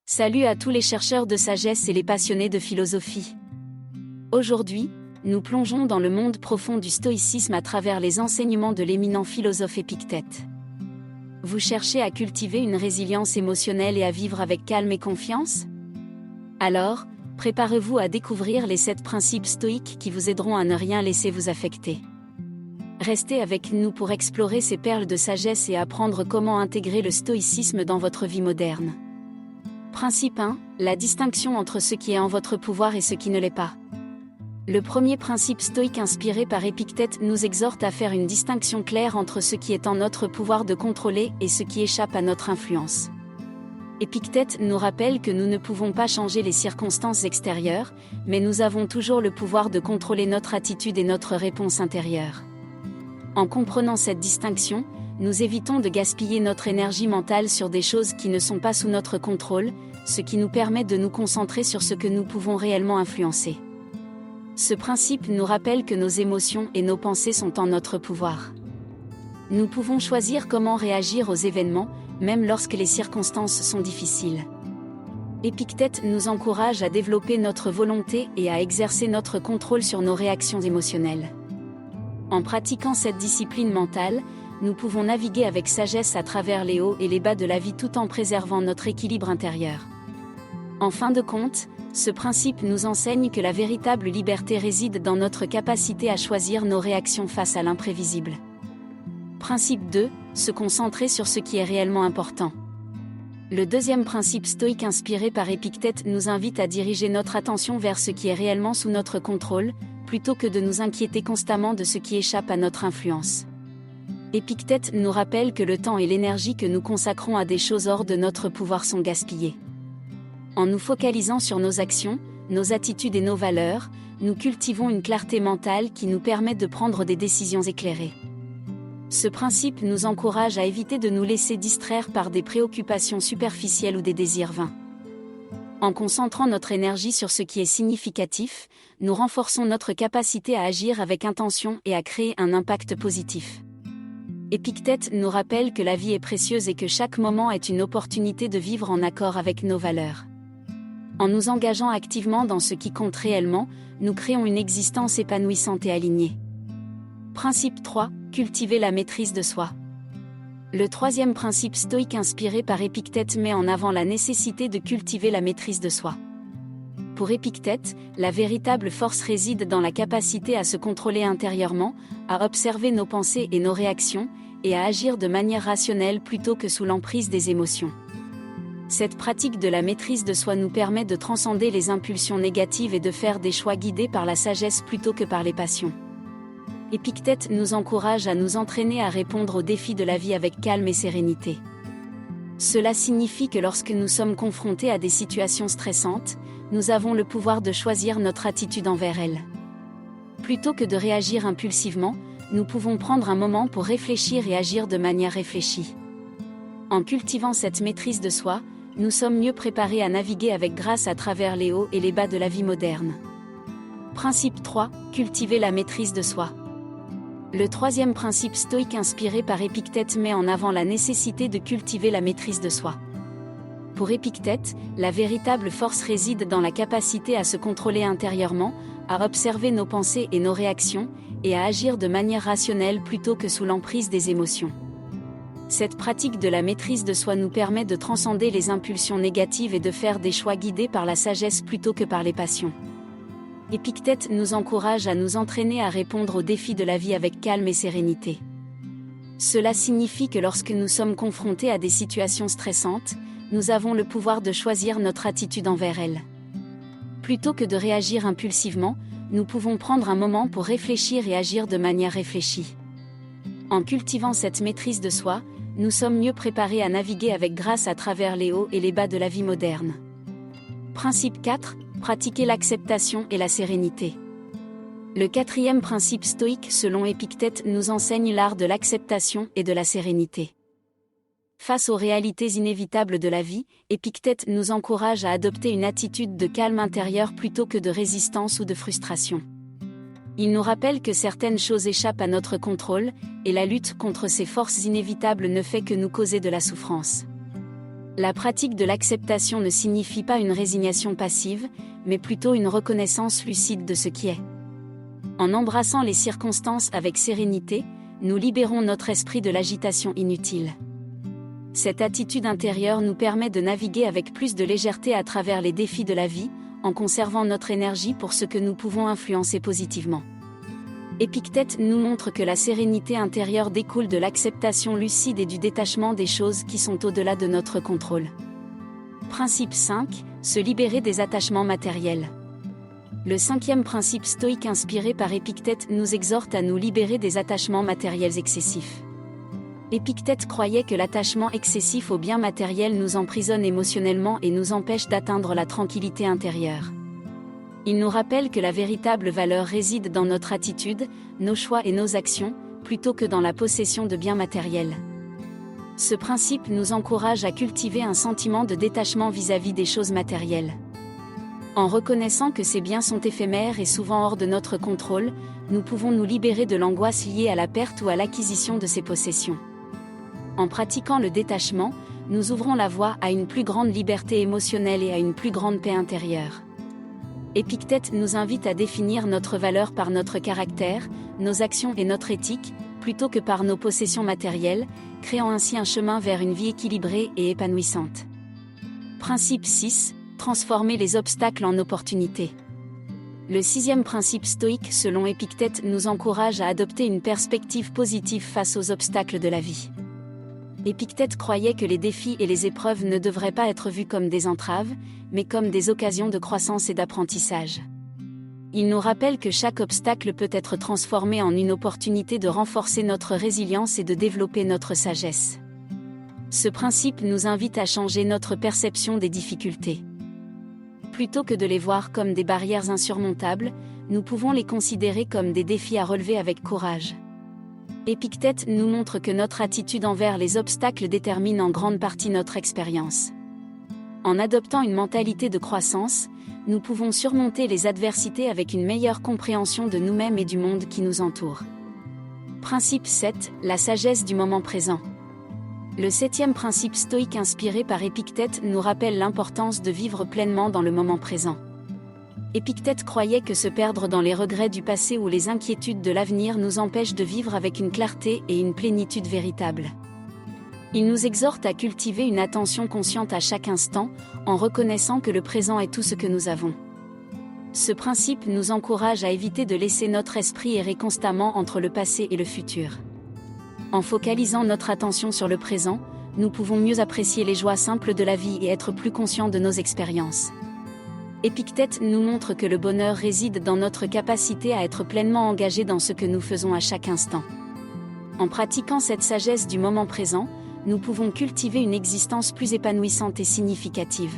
Salut à tous les chercheurs de sagesse et les passionnés de philosophie. Aujourd'hui, nous plongeons dans le monde profond du stoïcisme à travers les enseignements de l'éminent philosophe Épictète. Vous cherchez à cultiver une résilience émotionnelle et à vivre avec calme et confiance? Alors, préparez-vous à découvrir les 7 principes stoïques qui vous aideront à ne rien laisser vous affecter. Restez avec nous pour explorer ces perles de sagesse et apprendre comment intégrer le stoïcisme dans votre vie moderne. Principe 1. La distinction entre ce qui est en votre pouvoir et ce qui ne l'est pas. Le premier principe stoïque inspiré par Épictète nous exhorte à faire une distinction claire entre ce qui est en notre pouvoir de contrôler et ce qui échappe à notre influence. Épictète nous rappelle que nous ne pouvons pas changer les circonstances extérieures, mais nous avons toujours le pouvoir de contrôler notre attitude et notre réponse intérieure. En comprenant cette distinction, nous évitons de gaspiller notre énergie mentale sur des choses qui ne sont pas sous notre contrôle, ce qui nous permet de nous concentrer sur ce que nous pouvons réellement influencer. Ce principe nous rappelle que nos émotions et nos pensées sont en notre pouvoir. Nous pouvons choisir comment réagir aux événements, même lorsque les circonstances sont difficiles. Épictète nous encourage à développer notre volonté et à exercer notre contrôle sur nos réactions émotionnelles. En pratiquant cette discipline mentale, nous pouvons naviguer avec sagesse à travers les hauts et les bas de la vie tout en préservant notre équilibre intérieur. En fin de compte, ce principe nous enseigne que la véritable liberté réside dans notre capacité à choisir nos réactions face à l'imprévisible. Principe 2. Se concentrer sur ce qui est réellement important. Le deuxième principe stoïque inspiré par Épictète nous invite à diriger notre attention vers ce qui est réellement sous notre contrôle, plutôt que de nous inquiéter constamment de ce qui échappe à notre influence. Épictète nous rappelle que le temps et l'énergie que nous consacrons à des choses hors de notre pouvoir sont gaspillés. En nous focalisant sur nos actions, nos attitudes et nos valeurs, nous cultivons une clarté mentale qui nous permet de prendre des décisions éclairées. Ce principe nous encourage à éviter de nous laisser distraire par des préoccupations superficielles ou des désirs vains. En concentrant notre énergie sur ce qui est significatif, nous renforçons notre capacité à agir avec intention et à créer un impact positif. Épictète nous rappelle que la vie est précieuse et que chaque moment est une opportunité de vivre en accord avec nos valeurs. En nous engageant activement dans ce qui compte réellement, nous créons une existence épanouissante et alignée. Principe 3. Cultiver la maîtrise de soi. Le troisième principe stoïque inspiré par Épictète met en avant la nécessité de cultiver la maîtrise de soi. Pour Épictète, la véritable force réside dans la capacité à se contrôler intérieurement, à observer nos pensées et nos réactions, et à agir de manière rationnelle plutôt que sous l'emprise des émotions. Cette pratique de la maîtrise de soi nous permet de transcender les impulsions négatives et de faire des choix guidés par la sagesse plutôt que par les passions. Épictète nous encourage à nous entraîner à répondre aux défis de la vie avec calme et sérénité. Cela signifie que lorsque nous sommes confrontés à des situations stressantes, nous avons le pouvoir de choisir notre attitude envers elles. Plutôt que de réagir impulsivement, nous pouvons prendre un moment pour réfléchir et agir de manière réfléchie. En cultivant cette maîtrise de soi, nous sommes mieux préparés à naviguer avec grâce à travers les hauts et les bas de la vie moderne. Principe 3. Cultiver la maîtrise de soi. Le troisième principe stoïque inspiré par Épictète met en avant la nécessité de cultiver la maîtrise de soi. Pour Épictète, la véritable force réside dans la capacité à se contrôler intérieurement, à observer nos pensées et nos réactions, et à agir de manière rationnelle plutôt que sous l'emprise des émotions. Cette pratique de la maîtrise de soi nous permet de transcender les impulsions négatives et de faire des choix guidés par la sagesse plutôt que par les passions. Épictète nous encourage à nous entraîner à répondre aux défis de la vie avec calme et sérénité. Cela signifie que lorsque nous sommes confrontés à des situations stressantes, nous avons le pouvoir de choisir notre attitude envers elles. Plutôt que de réagir impulsivement, nous pouvons prendre un moment pour réfléchir et agir de manière réfléchie. En cultivant cette maîtrise de soi, nous sommes mieux préparés à naviguer avec grâce à travers les hauts et les bas de la vie moderne. Principe 4. Pratiquer l'acceptation et la sérénité. Le quatrième principe stoïque selon Épictète nous enseigne l'art de l'acceptation et de la sérénité. Face aux réalités inévitables de la vie, Épictète nous encourage à adopter une attitude de calme intérieur plutôt que de résistance ou de frustration. Il nous rappelle que certaines choses échappent à notre contrôle, et la lutte contre ces forces inévitables ne fait que nous causer de la souffrance. La pratique de l'acceptation ne signifie pas une résignation passive, mais plutôt une reconnaissance lucide de ce qui est. En embrassant les circonstances avec sérénité, nous libérons notre esprit de l'agitation inutile. Cette attitude intérieure nous permet de naviguer avec plus de légèreté à travers les défis de la vie, en conservant notre énergie pour ce que nous pouvons influencer positivement. Épictète nous montre que la sérénité intérieure découle de l'acceptation lucide et du détachement des choses qui sont au-delà de notre contrôle. Principe 5. Se libérer des attachements matériels. Le 5e principe stoïque inspiré par Épictète nous exhorte à nous libérer des attachements matériels excessifs. Épictète croyait que l'attachement excessif aux biens matériels nous emprisonne émotionnellement et nous empêche d'atteindre la tranquillité intérieure. Il nous rappelle que la véritable valeur réside dans notre attitude, nos choix et nos actions, plutôt que dans la possession de biens matériels. Ce principe nous encourage à cultiver un sentiment de détachement vis-à-vis des choses matérielles. En reconnaissant que ces biens sont éphémères et souvent hors de notre contrôle, nous pouvons nous libérer de l'angoisse liée à la perte ou à l'acquisition de ces possessions. En pratiquant le détachement, nous ouvrons la voie à une plus grande liberté émotionnelle et à une plus grande paix intérieure. Épictète nous invite à définir notre valeur par notre caractère, nos actions et notre éthique, plutôt que par nos possessions matérielles, créant ainsi un chemin vers une vie équilibrée et épanouissante. Principe 6. Transformer les obstacles en opportunités. Le 6e principe stoïque selon Épictète nous encourage à adopter une perspective positive face aux obstacles de la vie. Épictète croyait que les défis et les épreuves ne devraient pas être vus comme des entraves, mais comme des occasions de croissance et d'apprentissage. Il nous rappelle que chaque obstacle peut être transformé en une opportunité de renforcer notre résilience et de développer notre sagesse. Ce principe nous invite à changer notre perception des difficultés. Plutôt que de les voir comme des barrières insurmontables, nous pouvons les considérer comme des défis à relever avec courage. Épictète nous montre que notre attitude envers les obstacles détermine en grande partie notre expérience. En adoptant une mentalité de croissance, nous pouvons surmonter les adversités avec une meilleure compréhension de nous-mêmes et du monde qui nous entoure. Principe 7. La sagesse du moment présent. Le 7e principe stoïque inspiré par Épictète nous rappelle l'importance de vivre pleinement dans le moment présent. Épictète croyait que se perdre dans les regrets du passé ou les inquiétudes de l'avenir nous empêche de vivre avec une clarté et une plénitude véritable. Il nous exhorte à cultiver une attention consciente à chaque instant, en reconnaissant que le présent est tout ce que nous avons. Ce principe nous encourage à éviter de laisser notre esprit errer constamment entre le passé et le futur. En focalisant notre attention sur le présent, nous pouvons mieux apprécier les joies simples de la vie et être plus conscients de nos expériences. Épictète nous montre que le bonheur réside dans notre capacité à être pleinement engagés dans ce que nous faisons à chaque instant. En pratiquant cette sagesse du moment présent, nous pouvons cultiver une existence plus épanouissante et significative.